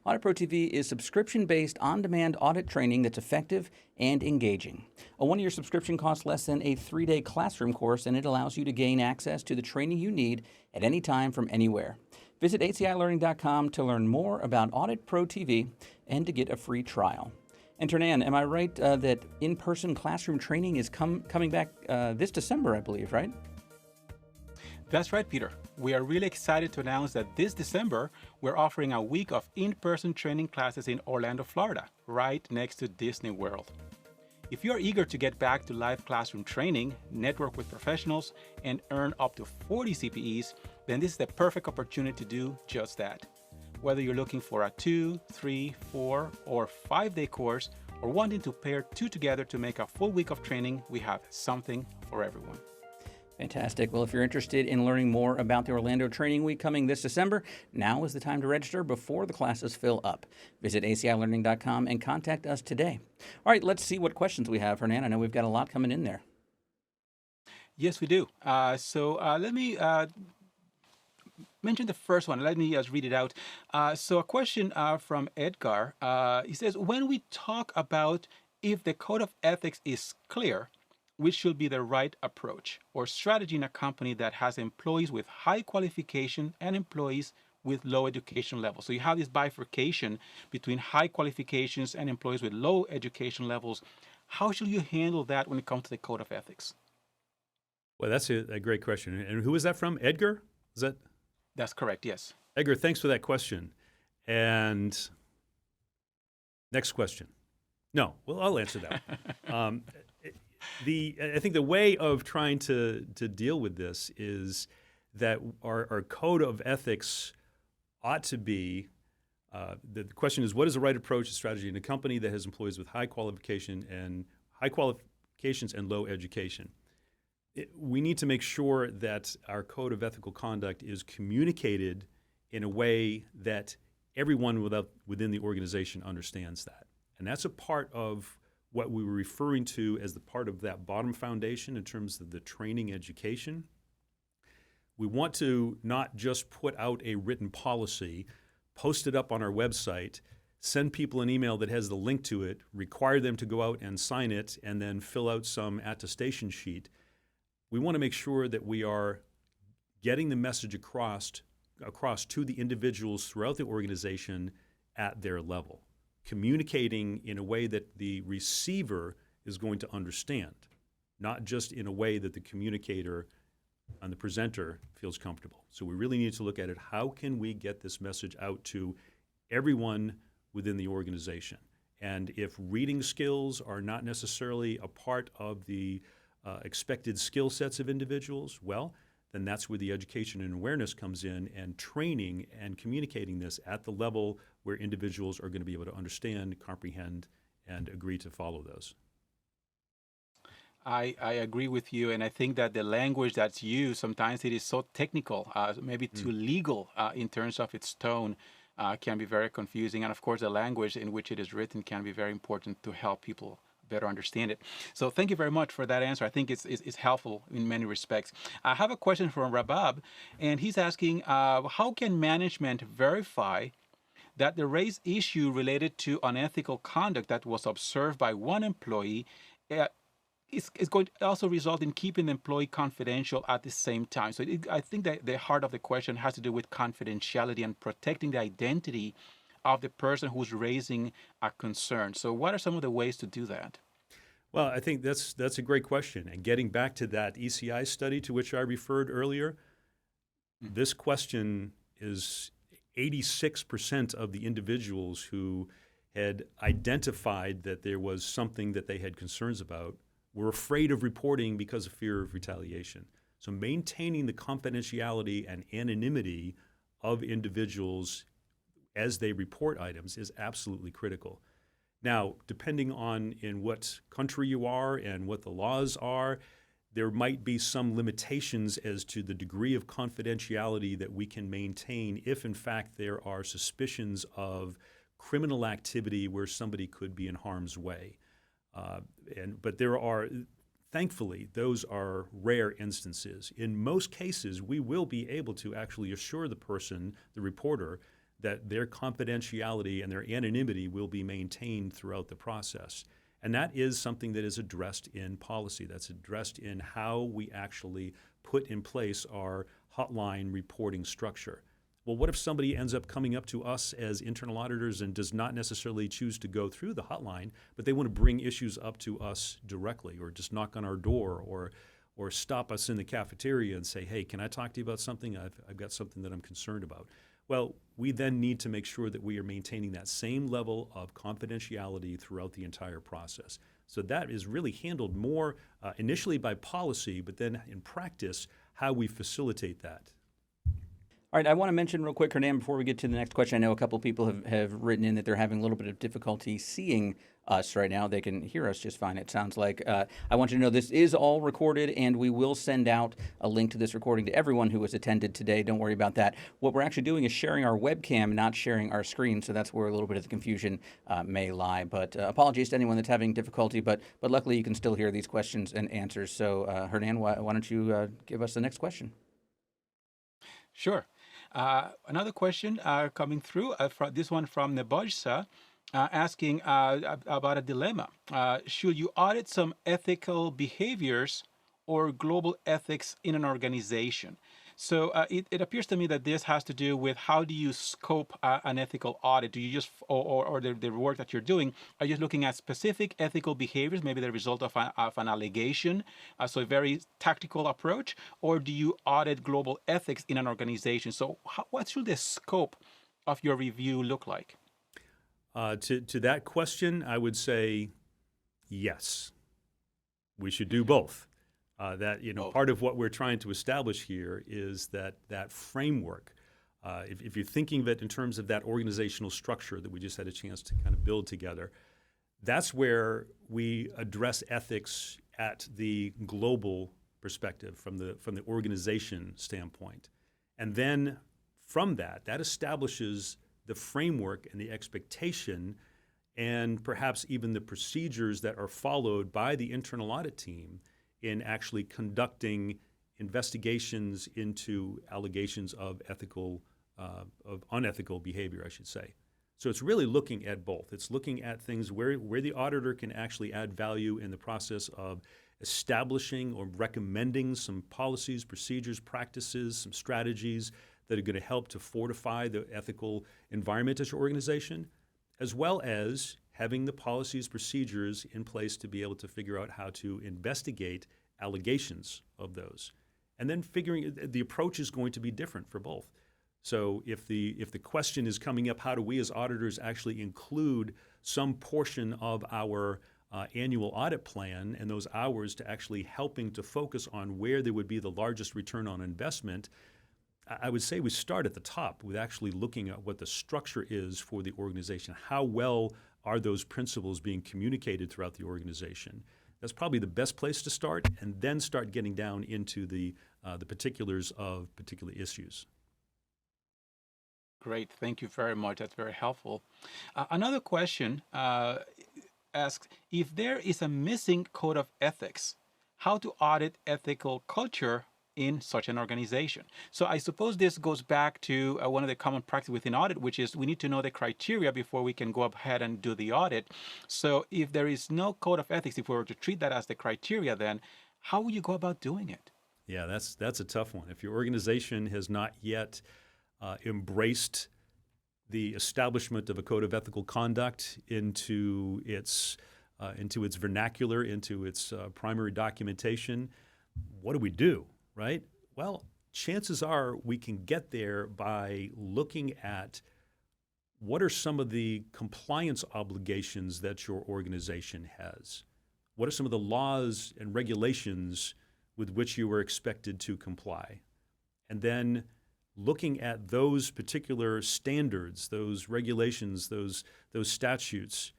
Audit Pro TV is subscription-based, on-demand audit training that's effective and engaging. A one-year subscription costs less than a 3-day classroom course, and it allows you to gain access to the training you need at any time from anywhere. Visit acilearning.com to learn more about Audit Pro TV and to get a free trial. And Hernan, am I right that in-person classroom training is coming back this December, I believe, right? That's right, Peter. We are really excited to announce that this December, we're offering a week of in-person training classes in Orlando, Florida, right next to Disney World. If you're eager to get back to live classroom training, network with professionals, and earn up to 40 CPEs, then this is the perfect opportunity to do just that. Whether you're looking for a 2, 3, 4, or 5-day course, or wanting to pair two together to make a full week of training, we have something for everyone. Fantastic. Well, if you're interested in learning more about the Orlando Training Week coming this December, now is the time to register before the classes fill up. Visit acilearning.com and contact us today. All right, let's see what questions we have, Hernan. I know we've got a lot coming in there. Yes, we do. So let me mention the first one. Let me just read it out. So a question from Edgar. He says, when we talk about if the code of ethics is clear, which should be the right approach or strategy in a company that has employees with high qualification and employees with low education levels. So you have this bifurcation between high qualifications and employees with low education levels. How should you handle that when it comes to the code of ethics? Well, that's a great question. And who is that from? Edgar? Is that? That's correct, yes. Edgar, thanks for that question. And next question. No, well, I'll answer that. I think the way of trying to deal with this is that our code of ethics ought to be, the question is, what is the right approach and strategy in a company that has employees with high qualifications and low education? We need to make sure that our code of ethical conduct is communicated in a way that everyone within the organization understands that. And that's a part of what we were referring to as the part of that bottom foundation in terms of the training education. We want to not just put out a written policy, post it up on our website, send people an email that has the link to it, require them to go out and sign it, and then fill out some attestation sheet. We want to make sure that we are getting the message across to the individuals throughout the organization at their level, communicating in a way that the receiver is going to understand, not just in a way that the communicator and the presenter feels comfortable. So we really need to look at it. How can we get this message out to everyone within the organization? And if reading skills are not necessarily a part of the expected skill sets of individuals, well, then that's where the education and awareness comes in, and training and communicating this at the level where individuals are going to be able to understand, comprehend, and agree to follow those. I agree with you, and I think that the language that's used, sometimes it is so technical, maybe too legal in terms of its tone, can be very confusing. And of course, the language in which it is written can be very important to help people better understand it. So thank you very much for that answer. I think it's helpful in many respects. I have a question from Rabab, and he's asking, how can management verify that the raised issue related to unethical conduct that was observed by one employee is going to also result in keeping the employee confidential at the same time? So I think that the heart of the question has to do with confidentiality and protecting the identity of the person who's raising a concern. So what are some of the ways to do that? Well, I think that's a great question. And getting back to that ACI study to which I referred earlier, this question is 86% of the individuals who had identified that there was something that they had concerns about were afraid of reporting because of fear of retaliation. So maintaining the confidentiality and anonymity of individuals as they report items is absolutely critical. Now, depending on in what country you are and what the laws are, there might be some limitations as to the degree of confidentiality that we can maintain if, in fact, there are suspicions of criminal activity where somebody could be in harm's way. But there are, thankfully, those are rare instances. In most cases, we will be able to actually assure the person, the reporter, that their confidentiality and their anonymity will be maintained throughout the process. And that is something that is addressed in policy. That's addressed in how we actually put in place our hotline reporting structure. Well, what if somebody ends up coming up to us as internal auditors and does not necessarily choose to go through the hotline, but they want to bring issues up to us directly or just knock on our door or stop us in the cafeteria and say, hey, can I talk to you about something? I've got something that I'm concerned about. Well, we then need to make sure that we are maintaining that same level of confidentiality throughout the entire process. So that is really handled more initially by policy, but then in practice, how we facilitate that. All right, I want to mention real quick, Hernan, before we get to the next question, I know a couple people have written in that they're having a little bit of difficulty seeing us right now. They can hear us just fine, it sounds like. I want you to know this is all recorded, and we will send out a link to this recording to everyone who has attended today. Don't worry about that. What we're actually doing is sharing our webcam, not sharing our screen, so that's where a little bit of the confusion may lie. But apologies to anyone that's having difficulty, but luckily you can still hear these questions and answers. So, Hernan, why don't you give us the next question? Sure. Another question coming through, this one from Nemosha, asking about a dilemma. Should you audit some ethical behaviors or global ethics in an organization? So it appears to me that this has to do with how do you scope an ethical audit? Do you just, or the work that you're doing, are you just looking at specific ethical behaviors, maybe the result of an allegation, so a very tactical approach, or do you audit global ethics in an organization? So what should the scope of your review look like? To that question, I would say yes. We should do both. Part of what we're trying to establish here is that framework. If you're thinking of it in terms of that organizational structure that we just had a chance to kind of build together, that's where we address ethics at the global perspective, from the organization standpoint, and then from that establishes the framework and the expectation, and perhaps even the procedures that are followed by the internal audit team in actually conducting investigations into allegations of unethical behavior, I should say. So it's really looking at both. It's looking at things where the auditor can actually add value in the process of establishing or recommending some policies, procedures, practices, some strategies that are going to help to fortify the ethical environment at your organization, as well as having the policies, procedures in place to be able to figure out how to investigate allegations of those. And then figuring the approach is going to be different for both. So if the question is coming up, how do we as auditors actually include some portion of our annual audit plan and those hours to actually helping to focus on where there would be the largest return on investment, I would say we start at the top with actually looking at what the structure is for the organization. How well are those principles being communicated throughout the organization? That's probably the best place to start, and then start getting down into the particulars of particular issues. Great, thank you very much. That's very helpful. Another question asks, if there is a missing code of ethics, how to audit ethical culture in such an organization? So I suppose this goes back to one of the common practices within audit, which is we need to know the criteria before we can go ahead and do the audit. So if there is no code of ethics, if we were to treat that as the criteria, then how will you go about doing it? Yeah, that's a tough one. If your organization has not yet embraced the establishment of a code of ethical conduct into its vernacular, into its primary documentation, what do? Right? Well, chances are we can get there by looking at what are some of the compliance obligations that your organization has. What are some of the laws and regulations with which you are expected to comply? And then looking at those particular standards, those regulations, those statutes,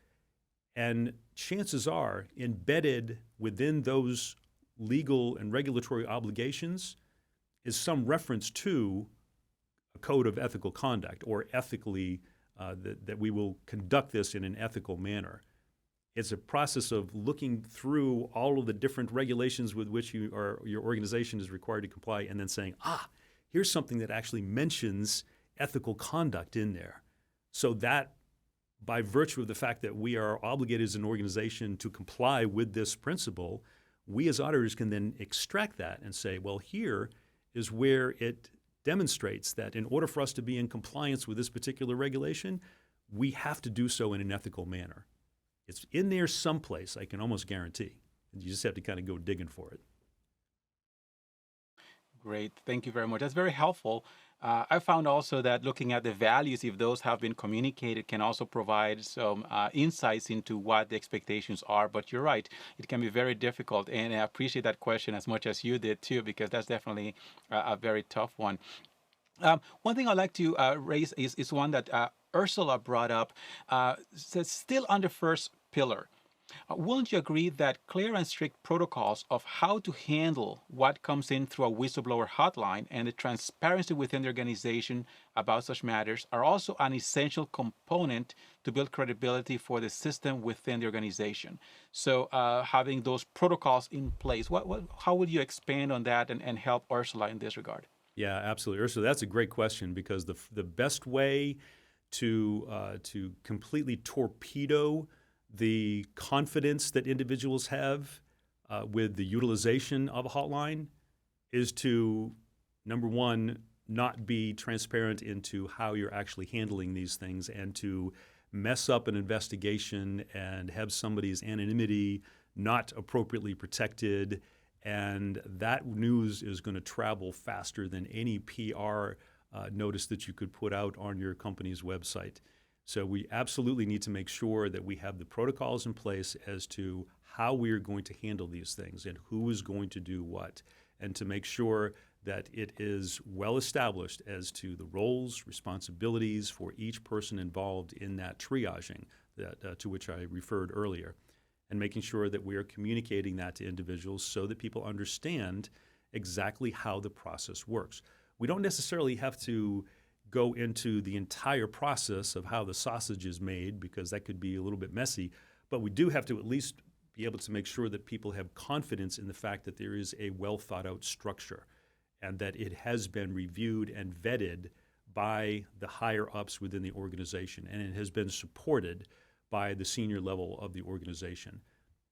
and chances are embedded within those legal and regulatory obligations is some reference to a code of ethical conduct, or ethically that we will conduct this in an ethical manner. It's a process of looking through all of the different regulations with which your organization is required to comply, and then saying, here's something that actually mentions ethical conduct in there. So that by virtue of the fact that we are obligated as an organization to comply with this principle, we as auditors can then extract that and say, well, here is where it demonstrates that in order for us to be in compliance with this particular regulation, we have to do so in an ethical manner. It's in there someplace, I can almost guarantee. And you just have to kind of go digging for it. Great. Thank you very much. That's very helpful. I found also that looking at the values, if those have been communicated, can also provide some insights into what the expectations are. But you're right, it can be very difficult. And I appreciate that question as much as you did too, because that's definitely a very tough one. One thing I'd like to raise is one that Ursula brought up. Says still on the first pillar. Wouldn't you agree that clear and strict protocols of how to handle what comes in through a whistleblower hotline and the transparency within the organization about such matters are also an essential component to build credibility for the system within the organization? So having those protocols in place, how would you expand on that and help Ursula in this regard? Yeah, absolutely. Ursula, that's a great question, because the best way to completely torpedo the confidence that individuals have with the utilization of a hotline is to, number one, not be transparent into how you're actually handling these things, and to mess up an investigation and have somebody's anonymity not appropriately protected. And that news is going to travel faster than any PR notice that you could put out on your company's website. So we absolutely need to make sure that we have the protocols in place as to how we are going to handle these things and who is going to do what, and to make sure that it is well established as to the roles, responsibilities for each person involved in that triaging that, to which I referred earlier, and making sure that we are communicating that to individuals so that people understand exactly how the process works. We don't necessarily have to go into the entire process of how the sausage is made, because that could be a little bit messy, but we do have to at least be able to make sure that people have confidence in the fact that there is a well thought out structure and that it has been reviewed and vetted by the higher ups within the organization, and it has been supported by the senior level of the organization.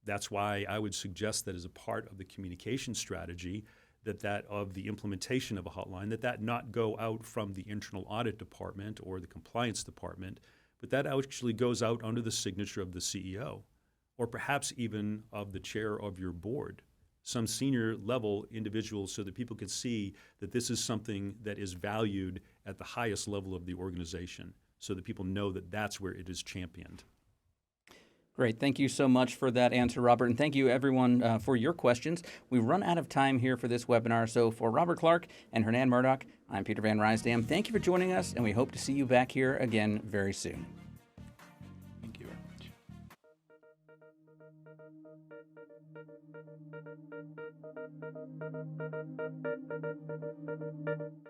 That's why I would suggest that as a part of the communication strategy, that of the implementation of a hotline, that not go out from the internal audit department or the compliance department, but that actually goes out under the signature of the CEO, or perhaps even of the chair of your board, some senior level individual, so that people can see that this is something that is valued at the highest level of the organization, so that people know that that's where it is championed. Great. Thank you so much for that answer, Robert. And thank you, everyone, for your questions. We've run out of time here for this webinar. So for Robert Clark and Hernan Murdoch, I'm Peter Van Rysdam. Thank you for joining us, and we hope to see you back here again very soon. Thank you very much.